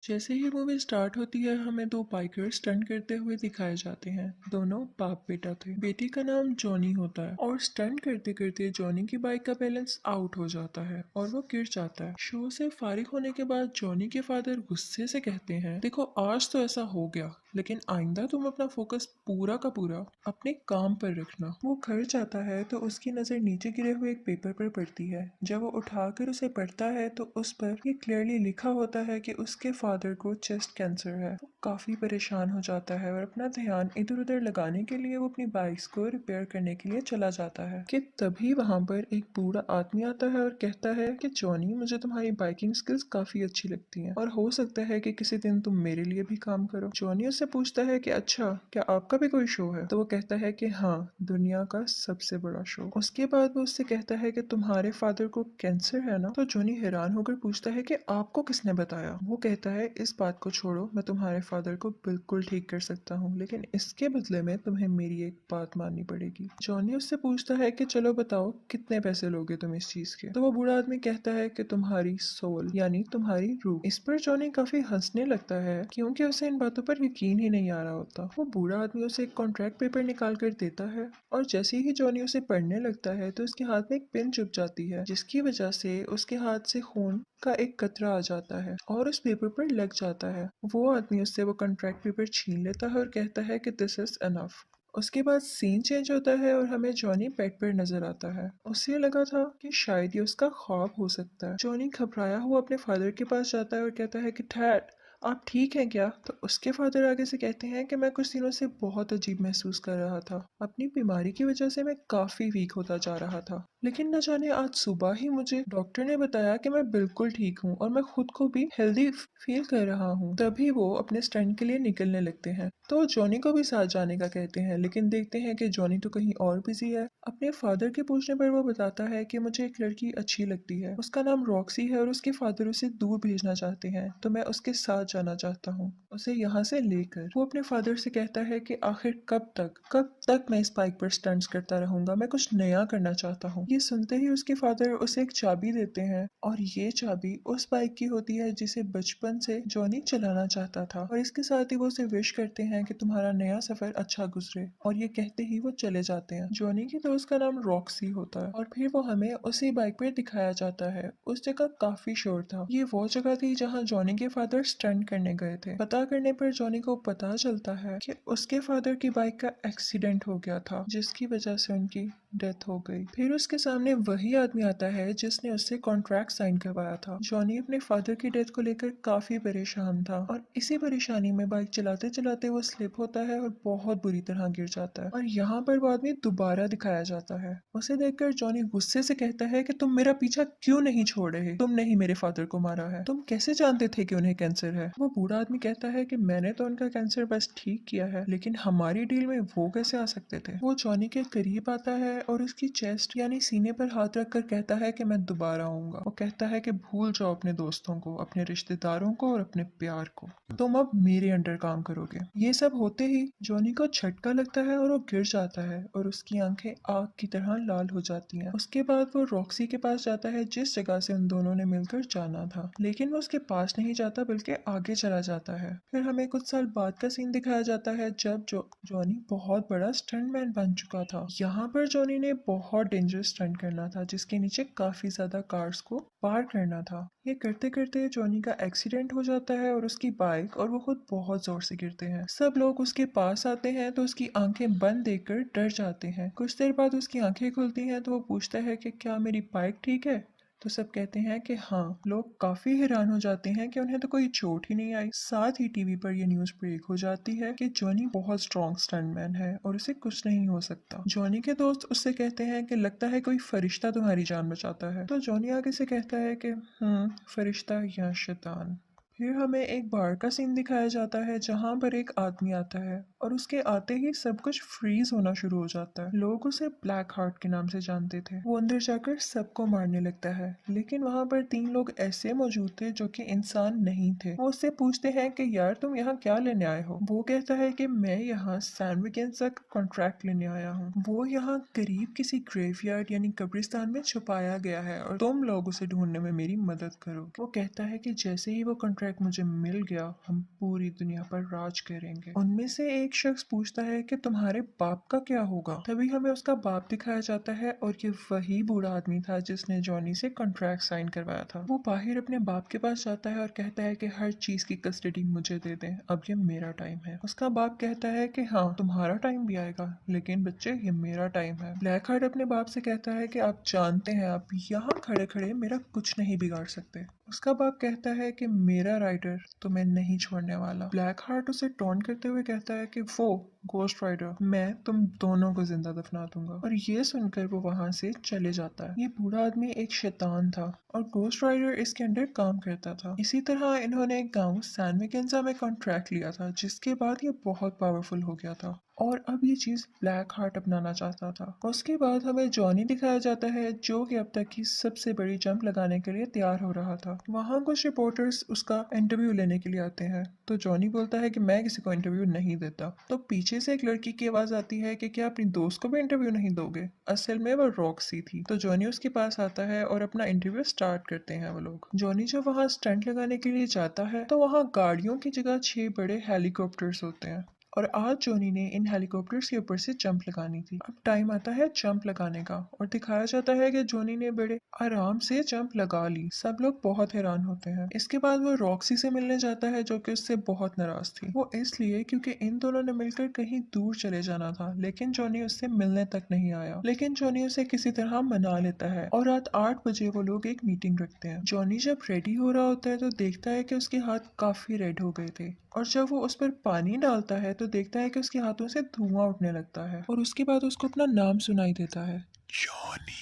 जैसे ही movie start होती है हमें दो बाइकर्स स्टंट करते हुए दिखाए जाते हैं। दोनों बाप बेटा थे। बेटे का नाम जॉनी होता है और स्टंट करते करते जॉनी की बाइक का बैलेंस आउट हो जाता है और वो गिर जाता है। शो से फारिग होने के बाद जॉनी के फादर गुस्से से कहते हैं, देखो आज तो ऐसा हो गया, लेकिन आइंदा तुम अपना फोकस पूरा का पूरा अपने काम पर रखना। वो घर जाता है तो उसकी नजर नीचे गिरे हुए एक पेपर पर पड़ती है। जब वो उठाकर उसे पढ़ता है तो उस पर ये क्लियरली लिखा होता है कि उसके फादर को चेस्ट कैंसर है। वो काफी परेशान हो जाता है और अपना ध्यान इधर उधर लगाने के लिए वो अपनी बाइक्स को रिपेयर करने के लिए चला जाता है कि तभी वहां पर एक बूढ़ा आदमी आता है और कहता है कि जॉनी, मुझे तुम्हारी बाइकिंग स्किल्स काफी अच्छी लगती हैं और हो सकता है कि किसी दिन तुम मेरे लिए भी काम करो। जॉनी उससे पूछता है कि अच्छा, क्या आपका भी कोई शो है? तो वो कहता है कि हाँ, दुनिया का सबसे बड़ा शो। उसके बाद वो उससे कहता है कि तुम्हारे फादर को कैंसर है ना? तो जॉनी हैरान होकर पूछता है कि आपको किसने बताया? वो कहता है, इस बात को छोड़ो, मैं तुम्हारे फादर को बिल्कुल ठीक कर सकता हूँ, लेकिन इसके बदले में तुम्हें मेरी एक बात माननी पड़ेगी। जॉनी उससे पूछता है कि चलो बताओ, कितने पैसे लोगे तुम इस चीज के? तो वो बूढ़ा आदमी कहता है कि तुम्हारी सोल यानी तुम्हारी रूह। इस पर जॉनी काफी हंसने लगता है क्योंकि उसे इन बातों पर यकीन ही नहीं आ रहा होता। वो बूढ़ा आदमी उसे एक कॉन्ट्रैक्ट पेपर निकाल कर देता है और जैसे ही जॉनी उसे पढ़ने लगता है तो उसके हाथ में एक पिन चुभ जाती है, जिसकी वजह से उसके हाथ से खून का एक कतरा आ जाता है और उस पेपर पर लग जाता है। वो आदमी उससे वो कॉन्ट्रैक्ट पेपर छीन लेता है और कहता है कि दिस इज एनफ। उसके बाद सीन चेंज होता है और हमें जॉनी बेड पर नजर आता है। उसे लगा था कि शायद ये उसका ख्वाब हो सकता है। जॉनी घबराया हुआ अपने फादर के पास जाता है और कहता है कि डैड, आप ठीक हैं क्या? तो उसके फादर आगे से कहते हैं कि मैं कुछ दिनों से बहुत अजीब महसूस कर रहा था। अपनी बीमारी की वजह से मैं काफी वीक होता जा रहा था, लेकिन न जाने आज सुबह ही मुझे डॉक्टर ने बताया कि मैं बिल्कुल ठीक हूँ और मैं खुद को भी हेल्दी फील कर रहा हूँ। तभी वो अपने स्टंट के लिए निकलने लगते हैं तो जॉनी को भी साथ जाने का कहते हैं, लेकिन देखते हैं कि जॉनी तो कहीं और बिजी है। अपने फादर के पूछने पर वो बताता है कि मुझे एक लड़की अच्छी लगती है, उसका नाम रॉक्सी है और उसके फादर उसे दूर भेजना चाहते हैं, तो मैं उसके साथ जाना चाहता हूँ, उसे यहाँ से लेकर। वो अपने फादर से कहता है कि आखिर कब तक मैं इस बाइक पर स्टंट्स करता रहूंगा, मैं कुछ नया करना चाहता हूँ। ये सुनते ही उसके फादर उसे एक चाबी देते हैं और ये चाबी उस बाइक की होती है जिसे बचपन से जॉनी चलाना चाहता था, और इसके साथ ही वो उसे विश करते हैं कि तुम्हारा नया सफर अच्छा गुजरे, और ये कहते ही वो चले जाते हैं। जॉनी की दोस्त का नाम रॉक्सी होता है और फिर वो हमें उसी बाइक पर दिखाया जाता है। उस जगह काफी शोर था। ये वो जगह थी जहाँ जॉनी के फादर स्टंट करने गए थे। पता करने पर जॉनी को पता चलता है कि उसके फादर की बाइक का एक्सीडेंट हो गया था, जिसकी वजह से उनकी डेथ हो गई। फिर उसके सामने वही आदमी आता है जिसने उससे कॉन्ट्रैक्ट साइन करवाया था। जॉनी अपने फादर की डेथ को लेकर काफी परेशान था और इसी परेशानी में बाइक चलाते चलाते वो स्लिप होता है और बहुत बुरी तरह गिर जाता है, और यहाँ पर वो आदमी दोबारा दिखाया जाता है। उसे देखकर जॉनी गुस्से से कहता है कि तुम मेरा पीछा क्यों नहीं छोड़ रहे? तुमने ही मेरे फादर को मारा है, तुम कैसे जानते थे कि उन्हें कैंसर है? वो बूढ़ा आदमी कहता है कि मैंने तो उनका कैंसर बस ठीक किया है, लेकिन हमारी डील में वो कैसे आ सकते थे? वो जॉनी के करीब आता है और उसकी चेस्ट यानी सीने पर हाथ रखकर कहता है कि मैं दोबारा आऊंगा। वो कहता है कि भूल जाओ अपने दोस्तों को, अपने रिश्तेदारों को और अपने प्यार को, तुम अब मेरे अंडर काम करोगे। ये सब होते ही जॉनी को झटका लगता है और वो गिर जाता है और उसकी आंखें आग की तरह लाल हो जाती हैं। उसके बाद वो रॉक्सी के पास जाता है जिस जगह से उन दोनों ने मिलकर जाना था, लेकिन वो उसके पास नहीं जाता बल्कि आगे चला जाता है। फिर हमें कुछ साल बाद का सीन दिखाया जाता है जब जॉनी बहुत बड़ा स्टंटमैन बन चुका था। यहाँ पर जॉनी ने बहुत डेंजरस स्टंट करना था जिसके नीचे काफी ज्यादा कार्स को पार करना था। ये करते करते जॉनी का एक्सीडेंट हो जाता है और उसकी बाइक और वो खुद बहुत जोर से गिरते हैं। सब लोग उसके पास आते हैं तो उसकी आंखें बंद देखकर डर जाते हैं। कुछ देर बाद उसकी आंखें खुलती हैं तो वो पूछता है कि क्या मेरी बाइक ठीक है? तो सब कहते हैं कि हाँ। लोग काफी हैरान हो जाते हैं कि उन्हें तो कोई चोट ही नहीं आई। साथ ही टीवी पर यह न्यूज ब्रेक हो जाती है कि जॉनी बहुत स्ट्रॉन्ग स्टंटमैन है और उसे कुछ नहीं हो सकता। जॉनी के दोस्त उससे कहते हैं कि लगता है कोई फरिश्ता तुम्हारी जान बचाता है। तो जॉनी आगे से कहता है कि फरिश्ता या शैतान। फिर हमें एक बार का सीन दिखाया जाता है जहां पर एक आदमी आता है और उसके आते ही सब कुछ फ्रीज होना शुरू हो जाता है। लोग उसे ब्लैक हार्ट के नाम से जानते थे। वो अंदर जाकर सबको मारने लगता है, लेकिन वहां पर तीन लोग ऐसे मौजूद थे जो कि इंसान नहीं थे। वो उससे पूछते हैं कि यार तुम यहाँ क्या लेने आए हो? वो कहता है कि मैं यहाँ सैंडविकेंस का कॉन्ट्रैक्ट लेने आया हूँ। वो यहाँ करीब किसी ग्रेवयार्ड यानी कब्रिस्तान में छुपाया गया है और तुम लोग उसे ढूंढने में मेरी मदद करो। वो कहता है कि जैसे ही वो कॉन्ट्रैक्ट कॉन्ट्रैक्ट मुझे मिल गया, हम पूरी दुनिया पर राज करेंगे। उनमें से एक शख्स पूछता है कि तुम्हारे बाप का क्या होगा। तभी हमें उसका बाप दिखाया जाता है और ये वही बूढ़ा आदमी था जिसने जॉनी से कॉन्ट्रैक्ट साइन करवाया था। वो बाहर अपने बाप के पास जाता है और कहता है कि हर चीज की कस्टडी मुझे दे दें, अब ये मेरा टाइम है। उसका बाप कहता है कि हाँ, तुम्हारा टाइम भी आएगा, लेकिन बच्चे ये मेरा टाइम है। ब्लैक हार्ट अपने बाप से कहता है कि आप जानते हैं आप यहाँ खड़े खड़े मेरा कुछ नहीं बिगाड़ सकते। उसका बाप कहता है कि मेरा राइडर तुम्हें नहीं छोड़ने वाला। ब्लैक हार्ट उसे टॉन्ट करते हुए कहता है कि वो गोस्ट राइडर, मैं तुम दोनों को जिंदा दफना दूंगा। और ये सुनकर वो वहां से चले जाता है। ये बूढ़ा आदमी एक शैतान था और गोस्ट राइडर इसके अंडर काम करता था। इसी तरह इन्होंने एक गांव सैन विकेंजा में कॉन्ट्रैक्ट लिया था, जिसके बाद ये बहुत पावरफुल हो गया था और अब ये चीज ब्लैक हार्ट अपनाना चाहता था। उसके बाद हमें जॉनी दिखाया जाता है, जो कि अब तक की सबसे बड़ी जंप लगाने के लिए तैयार हो रहा था। वहाँ कुछ रिपोर्टर्स उसका इंटरव्यू लेने के लिए आते हैं, तो जॉनी बोलता है कि मैं किसी को इंटरव्यू नहीं देता। तो पीछे से एक लड़की की आवाज आती है कि क्या अपनी दोस्त को भी इंटरव्यू नहीं दोगे। असल में वो रॉक्सी थी। तो जॉनी उसके पास आता है और अपना इंटरव्यू स्टार्ट करते हैं वो लोग। जॉनी जब वहाँ स्टंट लगाने के लिए जाता है तो वहाँ गाड़ियों की जगह 6 बड़े हेलीकॉप्टर्स होते हैं और आज जॉनी ने इन हेलीकॉप्टर्स के ऊपर से जंप लगानी थी। अब टाइम आता है जंप लगाने का और दिखाया जाता है कि जॉनी ने बड़े आराम से जंप लगा ली। सब लोग बहुत हैरान होते हैं। इसके बाद वो रॉक्सी से मिलने जाता है, जो कि उससे बहुत नाराज थी। वो इसलिए क्योंकि इन दोनों ने मिलकर कहीं दूर चले जाना था, लेकिन जॉनी उससे मिलने तक नहीं आया। लेकिन जॉनी उसे किसी तरह मना लेता है और रात 8 बजे वो लोग एक मीटिंग रखते हैं। जॉनी जब रेडी हो रहा होता है तो देखता है कि उसके हाथ काफी रेड हो गए थे और जब वो उस पर पानी डालता है तो देखता है कि उसके हाथों से धुआं उठने लगता है और उसके बाद उसको अपना नाम सुनाई देता है, जॉनी।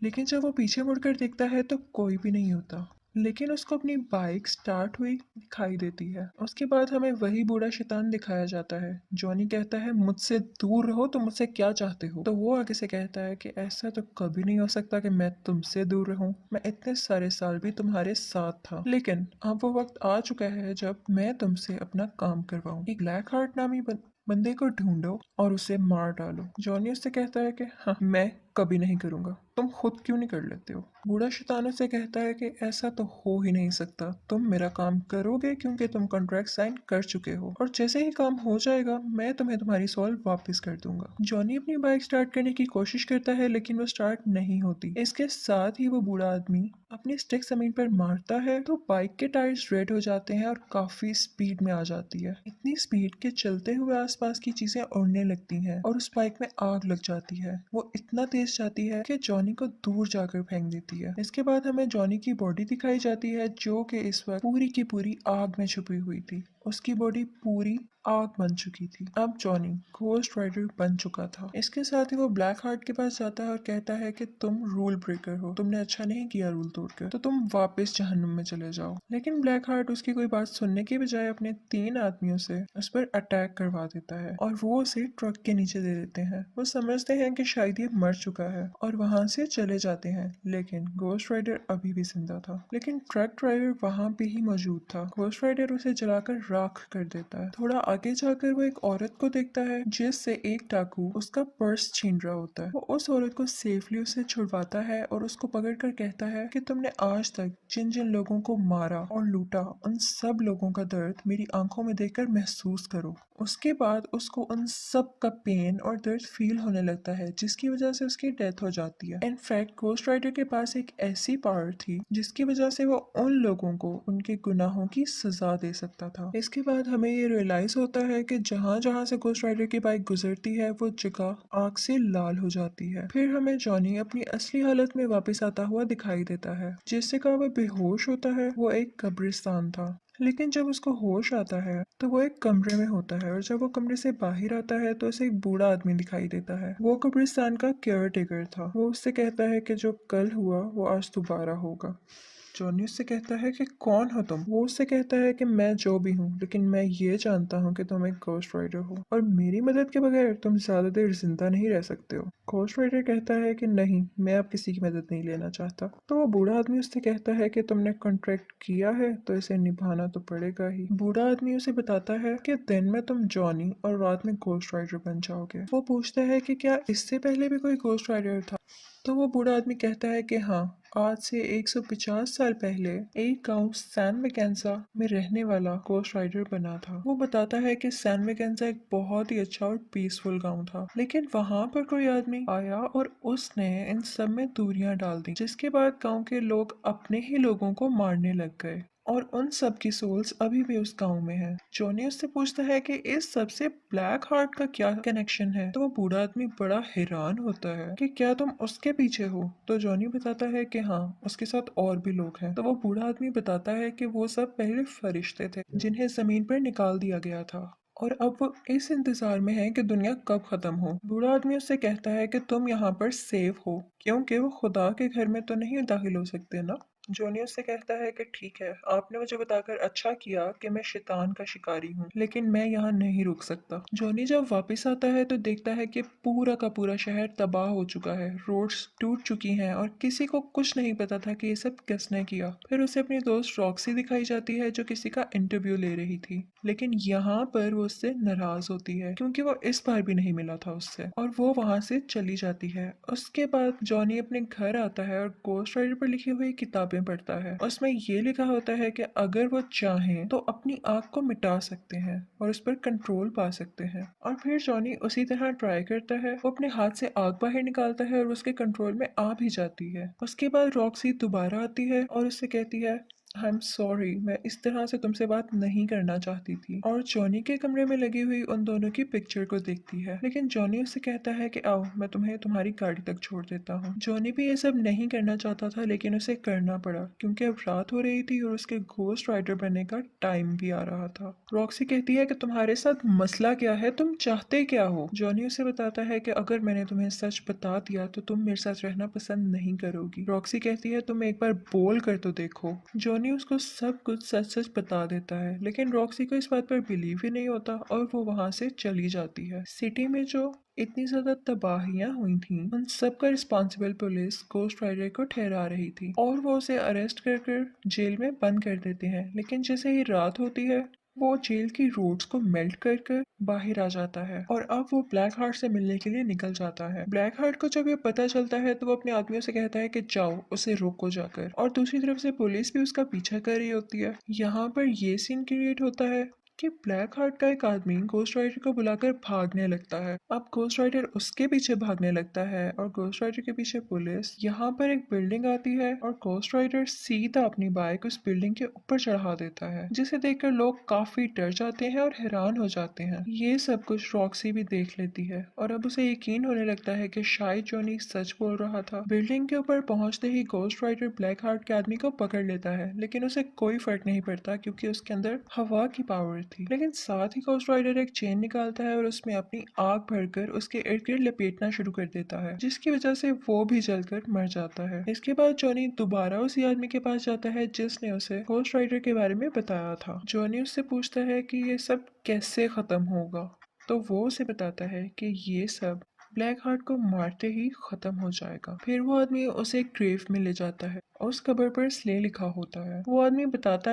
लेकिन जब वो पीछे मुड़कर देखता है तो कोई भी नहीं होता, लेकिन उसको अपनी बाइक स्टार्ट हुई दिखाई देती है। उसके बाद हमें वही बूढ़ा शैतान दिखाया जाता है। जॉनी कहता है मुझसे दूर रहो, तो मुझसे क्या चाहते हो। तो वो आगे से कहता है कि ऐसा तो कभी नहीं हो सकता कि मैं तुमसे दूर रहूं, मैं इतने सारे साल भी तुम्हारे साथ था, लेकिन अब वो वक्त आ चुका है जब मैं तुमसे अपना काम करवाऊं। एक ब्लैक हार्ट नामी बंदे को ढूंढो और उसे मार डालो। जॉनी उससे कहता है कि हाँ, मैं कभी नहीं करूंगा, तुम खुद क्यों नहीं कर लेते हो। बूढ़ा शैतान से कहता है कि ऐसा तो हो ही नहीं सकता, तुम मेरा काम करोगे क्योंकि तुम कॉन्ट्रैक्ट साइन कर चुके हो और जैसे ही काम हो जाएगा मैं तुम्हें तुम्हारी सोल वापस कर दूंगा। जॉनी अपनी बाइक स्टार्ट करने की कोशिश करता है, लेकिन वो स्टार्ट नहीं होती। इसके साथ ही वो बूढ़ा आदमी अपनी स्टिक जमीन पर मारता है तो बाइक के टायर्स रेड हो जाते हैं और काफी स्पीड में आ जाती है। इतनी स्पीड के चलते हुए आसपास की चीजें उड़ने लगती हैं और उस बाइक में आग लग जाती है। वो इतना तेज जाती है कि जॉनी को दूर जाकर फेंक देती है। इसके बाद हमें जॉनी की बॉडी दिखाई जाती है, जो कि इस वक्त पूरी की पूरी आग में छुपी हुई थी। उसकी बॉडी पूरी आग बन चुकी थी। अब जॉनी घोस्ट राइडर बन चुका था। इसके साथ ही वो ब्लैक हार्ट के पास जाता है और कहता है कि तुम रूल ब्रेकर हो, तुमने अच्छा नहीं किया रूल तोड़कर, तो तुम वापस जहन्नुम में चले जाओ। लेकिन ब्लैक हार्ट उसकी कोई बात सुनने के बजाय अपने 3 आदमियों से उस पर अटैक करवा देता है और वो उसे ट्रक के नीचे दे देते हैं। वो समझते हैं कि शायद ये मर चुका है और वहां से चले जाते हैं, लेकिन घोस्ट राइडर अभी भी जिंदा था। लेकिन ट्रक ड्राइवर वहां पे ही मौजूद था। घोस्ट राइडर उसे जलाकर राख कर देता है। थोड़ा आगे जाकर वो एक औरत को देखता है जिससे एक डाकू उसका पर्स छीन रहा होता है। वो उस औरत को सेफली उसे छुड़वाता है और उसको पकड़कर कहता है कि तुमने आज तक जिन जिन लोगों को मारा और लूटा, उन सब लोगों का दर्द मेरी आंखों में देखकर महसूस करो। उसके बाद उसको उन सब का पेन और दर्द फील होने लगता है, जिसकी वजह से उसकी डेथ हो जाती है। इनफैक्ट घोस्ट राइडर के पास एक ऐसी पावर थी जिसकी वजह से वो उन लोगों को उनके गुनाहों की सजा दे सकता था। इसके बाद हमें ये रियलाइज होता है कि जहाँ जहाँ से घोस्ट राइडर की बाइक गुजरती है वो जगह आग से लाल हो जाती है। फिर हमें जॉनी अपनी असली हालत में वापस आता हुआ दिखाई देता है। जिस जगह वो बेहोश होता है वो एक कब्रिस्तान था, लेकिन जब उसको होश आता है तो वो एक कमरे में होता है और जब वो कमरे से बाहर आता है तो उसे एक बूढ़ा आदमी दिखाई देता है। वो कब्रिस्तान का केयर टेकर था। वो उससे कहता है कि जो कल हुआ वो आज दोबारा होगा। जॉनी उससे कहता है कि कौन हो तुम। वो उससे कहता है कि मैं जो भी हूँ, लेकिन मैं ये जानता हूँ कि तुम एक घोस्ट राइडर हो और मेरी मदद के बगैर तुम ज्यादा देर जिंदा नहीं रह सकते हो। घोस्ट राइडर कहता है कि नहीं, मैं अब किसी की मदद नहीं लेना चाहता। तो वो बूढ़ा आदमी उससे कहता है कि तुमने कॉन्ट्रैक्ट किया है तो इसे निभाना तो पड़ेगा ही। बूढ़ा आदमी उसे बताता है कि दिन में तुम जॉनी और रात में घोस्ट राइडर बन जाओगे। वो पूछता है कि क्या इससे पहले भी कोई घोस्ट राइडर था। तो वो बूढ़ा आदमी कहता है कि हाँ, आज से 150 साल पहले एक गांव सैन मैकेंजा में रहने वाला गोस्ट राइडर बना था। वो बताता है कि सैन मैकेंजा एक बहुत ही अच्छा और पीसफुल गांव था, लेकिन वहां पर कोई आदमी आया और उसने इन सब में दूरियां डाल दी, जिसके बाद गांव के लोग अपने ही लोगों को मारने लग गए और उन सब की सोल्स अभी भी उस गांव में है। जॉनी उससे पूछता है कि इस सब से ब्लैक हार्ट का क्या कनेक्शन है, तो वो बूढ़ा आदमी बड़ा हैरान होता है कि क्या तुम उसके पीछे हो। तो जॉनी बताता है कि हाँ, उसके साथ और भी लोग हैं। तो वो बूढ़ा आदमी बताता है कि वो सब पहले फरिश्ते थे जिन्हें जमीन पर निकाल दिया गया था और अब वो इस इंतजार में है कि दुनिया कब खत्म हो। बूढ़ा आदमी उससे कहता है कि तुम यहाँ पर सेफ हो क्योंकि वो खुदा के घर में तो नहीं दाखिल हो सकते ना। जूनियर से कहता है कि ठीक है, आपने मुझे बताकर अच्छा किया कि मैं शैतान का शिकारी हूँ, लेकिन मैं यहाँ नहीं रुक सकता। जॉनी जब वापस आता है तो देखता है कि पूरा का पूरा शहर तबाह हो चुका है, रोड्स टूट चुकी हैं और किसी को कुछ नहीं पता था कि ये सब किसने किया। फिर उसे अपनी दोस्त रॉक्सी दिखाई जाती है जो किसी का इंटरव्यू ले रही थी, लेकिन यहाँ पर वो उससे नाराज होती है क्योंकि वो इस बार भी नहीं मिला था उससे और वो वहां से चली जाती है। उसके बाद जॉनी अपने घर आता है और गोस्ट राइडर पर लिखी हुई किताबें पढ़ता है। उसमें ये लिखा होता है कि अगर वो चाहें तो अपनी आग को मिटा सकते हैं और उस पर कंट्रोल पा सकते हैं। और फिर जॉनी उसी तरह ट्राई करता है, वो अपने हाथ से आग बाहर निकालता है और उसके कंट्रोल में आ भी जाती है। उसके बाद रॉक्सी दोबारा आती है और उससे कहती है आई एम सॉरी, मैं इस तरह से तुमसे बात नहीं करना चाहती थी, और जॉनी के कमरे में लगी हुई उन दोनों की पिक्चर को देखती है। लेकिन जॉनी उससे कहता है कि आओ, मैं तुम्हें तुम्हारी गाड़ी तक छोड़ देता हूँ। जॉनी भी ये सब नहीं करना चाहता था, लेकिन उसे करना पड़ा क्योंकि अब रात हो रही थी और उसके घोस्ट राइडर बनने का टाइम भी आ रहा था। रॉक्सी कहती है कि तुम्हारे साथ मसला क्या है, तुम चाहते क्या हो। जॉनी उसे बताता है कि अगर मैंने तुम्हें सच बता दिया तो तुम मेरे साथ रहना पसंद नहीं करोगी। रॉक्सी कहती है तुम एक बार बोल कर तो देखो। जॉनी उसको सब कुछ सच सच बता देता है, लेकिन रॉक्सी को इस बात पर बिलीव ही नहीं होता और वो वहां से चली जाती है। सिटी में जो इतनी ज्यादा तबाहियां हुई थी उन सब का रिस्पॉन्सिबल पुलिस गोस्ट राइडर को ठहरा रही थी और वो उसे अरेस्ट कर जेल में बंद कर देते हैं। लेकिन जैसे ही रात होती है वो जेल की रोड्स को मेल्ट कर बाहर आ जाता है और अब वो ब्लैक हार्ट से मिलने के लिए निकल जाता है। ब्लैक हार्ट को जब ये पता चलता है तो वो अपने आदमियों से कहता है कि जाओ उसे रोको जाकर, और दूसरी तरफ से पुलिस भी उसका पीछा कर रही होती है। यहाँ पर ये सीन क्रिएट होता है कि ब्लैक हार्ट का एक आदमी घोस्ट राइडर को बुलाकर भागने लगता है। अब घोस्ट राइडर उसके पीछे भागने लगता है और घोस्ट राइडर के पीछे पुलिस। यहाँ पर एक बिल्डिंग आती है और घोस्ट राइडर सीधा अपनी बाइक उस बिल्डिंग के ऊपर चढ़ा देता है, जिसे देखकर लोग काफी डर जाते हैं और हैरान हो जाते हैं। ये सब कुछ रॉक्सी भी देख लेती है और अब उसे यकीन होने लगता है कि शायद जॉनी सच बोल रहा था। बिल्डिंग के ऊपर पहुंचते ही घोस्ट राइडर ब्लैक हार्ट के आदमी को पकड़ लेता है, लेकिन उसे कोई फर्क नहीं पड़ता क्योंकि उसके अंदर हवा की पावर थी। लेकिन साथ ही घोस्ट राइडर एक चेन निकालता है और उसमें अपनी आग भरकर उसके इर्द गिर्द लपेटना शुरू कर देता है, जिसकी वजह से वो भी जलकर मर जाता है। इसके बाद जॉनी दोबारा उसी आदमी के पास जाता है जिसने उसे घोस्ट राइडर के बारे में बताया था। जॉनी उससे पूछता है कि ये सब कैसे खत्म होगा, तो वो उसे बताता है कि ये सब ब्लैक हार्ट को मारते ही खत्म हो जाएगा। फिर वो आदमी उसे एक ग्रेव में ले जाता है और उस कबर पर स्ले लिखा होता है। वो आदमी बताता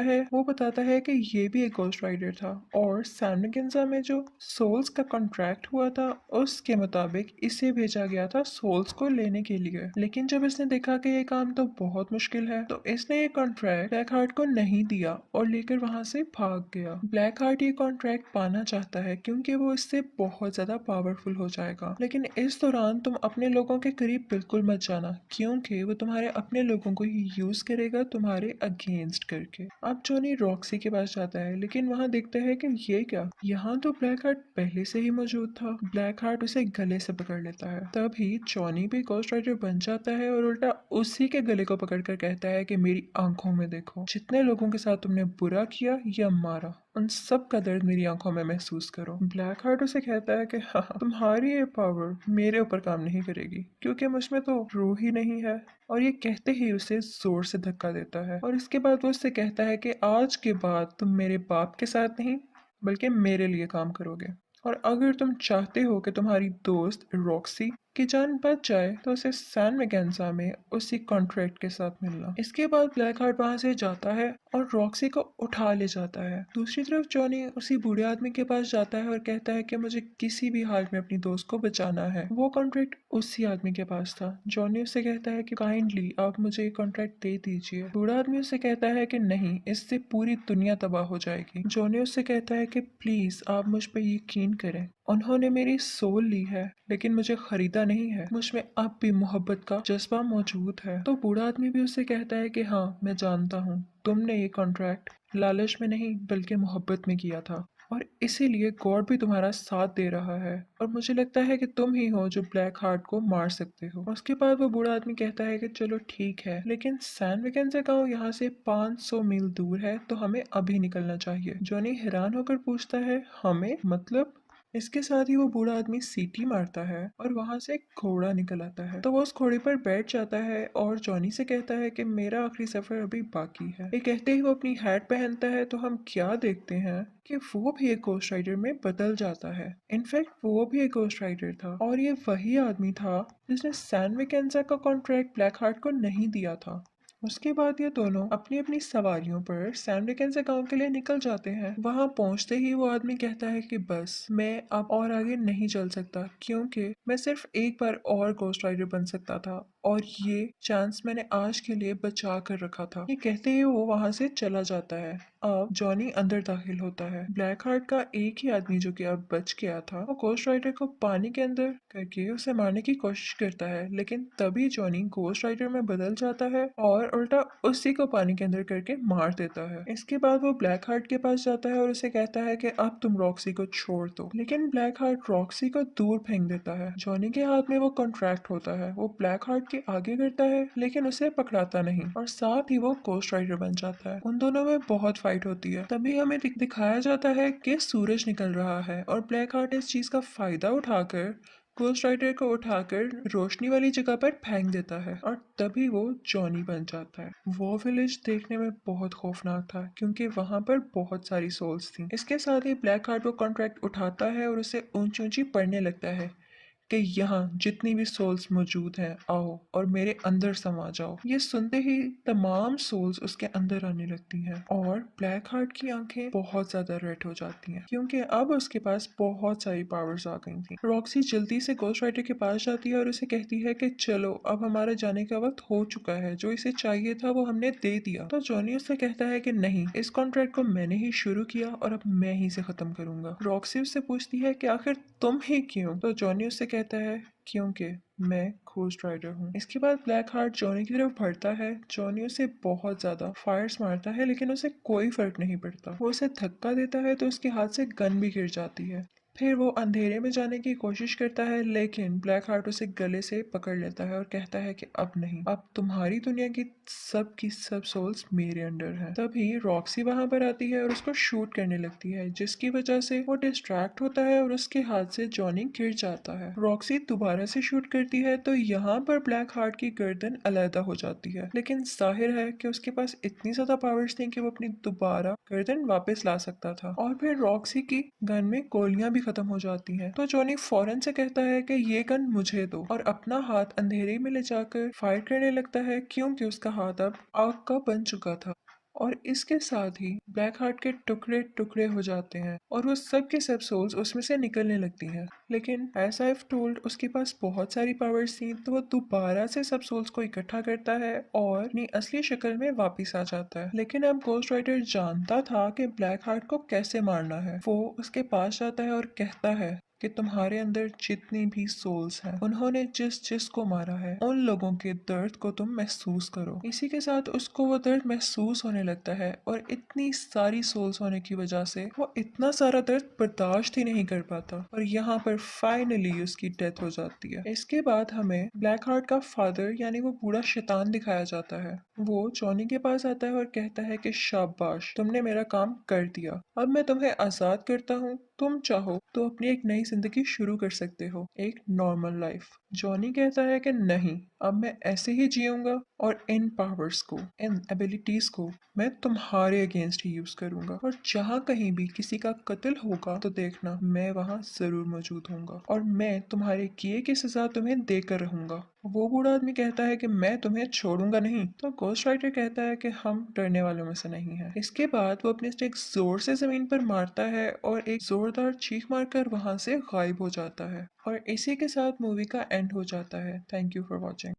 है कि ये भी एक घोस्ट राइडर था और सैनगिंजा में जो सोल्स का कॉन्ट्रैक्ट हुआ था उसके मुताबिक इसे भेजा गया था सोल्स को लेने के लिए। लेकिन जब इसने देखा कि ये काम तो बहुत मुश्किल है तो इसने ये कॉन्ट्रैक्ट ब्लैक हार्ट को नहीं दिया और लेकर वहां से भाग गया। ब्लैक हार्ट ये कॉन्ट्रैक्ट पाना चाहता है क्योंकि वो इससे बहुत ज्यादा पावरफुल हो जाएगा, लेकिन इस दौरान तुम अपने लोगों के करीब बिल्कुल मत जाना क्योंकि वो तुम्हारे अपने लोगों को ही यूज करेगा तुम्हारे अगेंस्ट करके। अब जॉनी रॉक्सी के पास जाता है, लेकिन वहां देखता है कि ये क्या, यहाँ तो ब्लैक हार्ट पहले से ही मौजूद था। ब्लैक हार्ट उसे गले से पकड़ लेता है। तभी जॉनी भी घोस्ट राइडर बन जाता है और उल्टा उसी के गले को पकड़कर कहता है कि मेरी आंखों में देखो, जितने लोगों के साथ तुमने बुरा किया या मारा उन सब का दर्द मेरी आंखों में महसूस करो। ब्लैक हार्ट उसे कहता है कि हाँ, तुम्हारी ये पावर मेरे ऊपर काम नहीं करेगी क्योंकि मुझमें तो रूह ही नहीं है। और ये कहते ही उसे जोर से धक्का देता है और इसके बाद वो उससे कहता है कि आज के बाद तुम मेरे बाप के साथ नहीं बल्कि मेरे लिए काम करोगे, और अगर तुम चाहते हो कि तुम्हारी दोस्त रॉक्सी की जान बच जाए तो उसे सैन मैकेन्जा में उसी कॉन्ट्रैक्ट के साथ मिलना। इसके बाद ब्लैक हार्ट वहां से जाता है और रॉक्सी को उठा ले जाता है। दूसरी तरफ जॉनी उसी बूढ़े आदमी के पास जाता है और कहता है कि मुझे किसी भी हाल में अपनी दोस्त को बचाना है। वो कॉन्ट्रैक्ट उसी आदमी के पास था। जॉनी उससे कहता है कि काइंडली आप मुझे ये कॉन्ट्रैक्ट दे दीजिए। बूढ़ा आदमी उससे कहता है कि नहीं, इससे पूरी दुनिया तबाह हो जाएगी। जॉनी उससे कहता है कि प्लीज आप मुझ पर यकीन करें, उन्होंने मेरी सोल ली है लेकिन मुझे खरीदा नहीं है। मुझ में अब भी मोहब्बत का जज्बा मौजूद है। तो बूढ़ा आदमी भी उससे कहता है कि हाँ, मैं जानता हूँ तुमने ये कॉन्ट्रैक्ट लालच में नहीं बल्कि मोहब्बत में किया था और इसीलिए गॉड भी तुम्हारा साथ दे रहा है और मुझे लगता है कि तुम ही हो जो ब्लैक हार्ट को मार सकते हो। उसके बाद वो बूढ़ा आदमी कहता है कि चलो ठीक है, लेकिन सैन वेकेंस गांव यहाँ से 500 मील दूर है तो हमें अभी निकलना चाहिए। जॉनी हैरान होकर पूछता है हमें मतलब? इसके साथ ही वो बूढ़ा आदमी सीटी मारता है और वहां से एक घोड़ा निकल आता है। तो वो उस घोड़े पर बैठ जाता है और जॉनी से कहता है कि मेरा आखिरी सफर अभी बाकी है। ये कहते ही वो अपनी हैट पहनता है तो हम क्या देखते हैं कि वो भी एक घोस्ट राइडर में बदल जाता है। इनफैक्ट वो भी एक घोस्ट राइडर था और ये वही आदमी था जिसने सैन वेकेंजा का कॉन्ट्रैक्ट ब्लैक हार्ट को नहीं दिया था। उसके बाद ये दोनों अपनी अपनी सवारियों पर सैन वेकेंजा गांव के लिए निकल जाते हैं। वहां पहुंचते ही वो आदमी कहता है कि बस मैं अब और आगे नहीं चल सकता क्योंकि मैं सिर्फ एक बार और घोस्ट राइडर बन सकता था और ये चांस मैंने आज के लिए बचा कर रखा था। ये कहते ही वो वहां से चला जाता है। अब जॉनी अंदर दाखिल होता है। ब्लैक हार्ट का एक ही आदमी जो कि अब बच गया था, वो घोस्ट राइडर को पानी के अंदर करके उसे मारने की कोशिश करता है, लेकिन तभी जॉनी घोस्ट राइडर में बदल जाता है और उल्टा उसी को पानी के अंदर करके मार देता है। इसके बाद वो ब्लैक हार्ट के पास जाता है और उसे कहता है कि अब तुम रॉक्सी को छोड़ दो, लेकिन ब्लैक हार्ट रॉक्सी को दूर फेंक देता है। जॉनी के हाथ में वो कॉन्ट्रैक्ट होता है। वो ब्लैक हार्ट के आगे करता है लेकिन उसे पकड़ाता नहीं और साथ ही वो घोस्ट राइडर बन जाता है। उन दोनों में बहुत फाइट होती है। तभी हमें दिखाया जाता है कि सूरज निकल रहा है और ब्लैक हार्ट इस चीज का फायदा उठाकर घोस्ट राइडर को उठाकर रोशनी वाली जगह पर फेंक देता है और तभी वो जॉनी बन जाता है। वो विलेज देखने में बहुत खौफनाक था क्योंकि वहां पर बहुत सारी सोल्स थी। इसके साथ ही ब्लैक हार्ट वो कॉन्ट्रैक्ट उठाता है और उसे ऊंची ऊंची पढ़ने लगता है कि यहाँ जितनी भी सोल्स मौजूद हैं आओ और मेरे अंदर समा जाओ। ये सुनते ही तमाम सोल्स उसके अंदर आने लगती हैं और ब्लैक हार्ट की आंखें बहुत ज्यादा रेड हो जाती हैं क्योंकि अब उसके पास बहुत सारी पावर्स आ गई थी। रॉक्सी जल्दी से घोस्ट राइडर के पास जाती है और उसे कहती है कि चलो अब हमारा जाने का वक्त हो चुका है, जो इसे चाहिए था वो हमने दे दिया। तो जॉनी उससे कहता है कि नहीं, इस कॉन्ट्रैक्ट को मैंने ही शुरू किया और अब मैं ही से खत्म करूंगा। रॉक्सी उससे पूछती है कि आखिर तुम ही क्यों? तो जॉनी उससे कहता है क्योंकि मैं घोस्ट राइडर हूँ। इसके बाद ब्लैक हार्ट जॉनी की तरफ बढ़ता है। जॉनी उसे बहुत ज्यादा फायर्स मारता है लेकिन उसे कोई फर्क नहीं पड़ता। वो उसे धक्का देता है तो उसके हाथ से गन भी गिर जाती है। फिर वो अंधेरे में जाने की कोशिश करता है लेकिन ब्लैक हार्ट उसे गले से पकड़ लेता है और कहता है कि अब नहीं, अब तुम्हारी दुनिया की सब सोल्स मेरे अंडर हैं। तभी रॉक्सी वहां पर आती है और उसको शूट करने लगती है जिसकी वजह से वो डिस्ट्रैक्ट होता है और उसके हाथ से जॉनी गिर जाता है। रॉक्सी दोबारा से शूट करती है तो यहाँ पर ब्लैक हार्ट की गर्दन अलहदा हो जाती है, लेकिन जाहिर है कि उसके पास इतनी ज्यादा पावर्स थी कि वो अपनी दोबारा गर्दन वापस ला सकता था। और फिर रॉक्सी की गन में गोलियां भी खत्म हो जाती हैं। तो जॉनी फौरन से कहता है कि ये गन मुझे दो और अपना हाथ अंधेरे में ले जाकर फायर करने लगता है क्योंकि उसका हाथ अब आग का बन चुका था। और इसके साथ ही ब्लैक हार्ट के टुकड़े टुकड़े हो जाते हैं और वो सब के सब सोल्स उसमें से निकलने लगती हैं। लेकिन एज आई टोल्ड उसके पास बहुत सारी पावर्स थी तो वो दोबारा से सब सोल्स को इकट्ठा करता है और अपनी असली शक्ल में वापस आ जाता है। लेकिन अब घोस्ट राइडर जानता था कि ब्लैक हार्ट को कैसे मारना है। वो उसके पास जाता है और कहता है कि तुम्हारे अंदर जितनी भी सोल्स हैं उन्होंने जिस जिस को मारा है उन लोगों के दर्द को तुम महसूस करो। इसी के साथ उसको वो दर्द महसूस होने लगता है और इतनी सारी सोल्स होने की वजह से वो इतना सारा दर्द बर्दाश्त ही नहीं कर पाता और यहाँ पर फाइनली उसकी डेथ हो जाती है। इसके बाद हमें ब्लैक हार्ट का फादर यानी वो बूढ़ा शैतान दिखाया जाता है। वो जॉनी के पास आता है और कहता है कि शाबाश, तुमने मेरा काम कर दिया, अब मैं तुम्हें आजाद करता हूँ, तुम चाहो तो अपनी एक नई जिंदगी शुरू कर सकते हो, एक नॉर्मल लाइफ। जॉनी कहता है कि नहीं, अब मैं ऐसे ही जीऊंगा और इन पावर्स को, इन एबिलिटीज को मैं तुम्हारे अगेंस्ट ही यूज करूंगा, और जहाँ कहीं भी किसी का कत्ल होगा तो देखना मैं वहां जरूर मौजूद होऊंगा और मैं तुम्हारे किए की सजा तुम्हें देकर रहूंगा। वो बूढ़ा आदमी कहता है कि मैं तुम्हें छोड़ूंगा नहीं। तो गोस्ट राइडर कहता है कि हम डरने वालों में से नहीं है। इसके बाद वो अपने स्टिक जोर से जमीन पर मारता है और एक जोरदार चीख मारकर वहां से गायब हो जाता है। और इसी के साथ मूवी का एंड हो जाता है। Thank you for watching.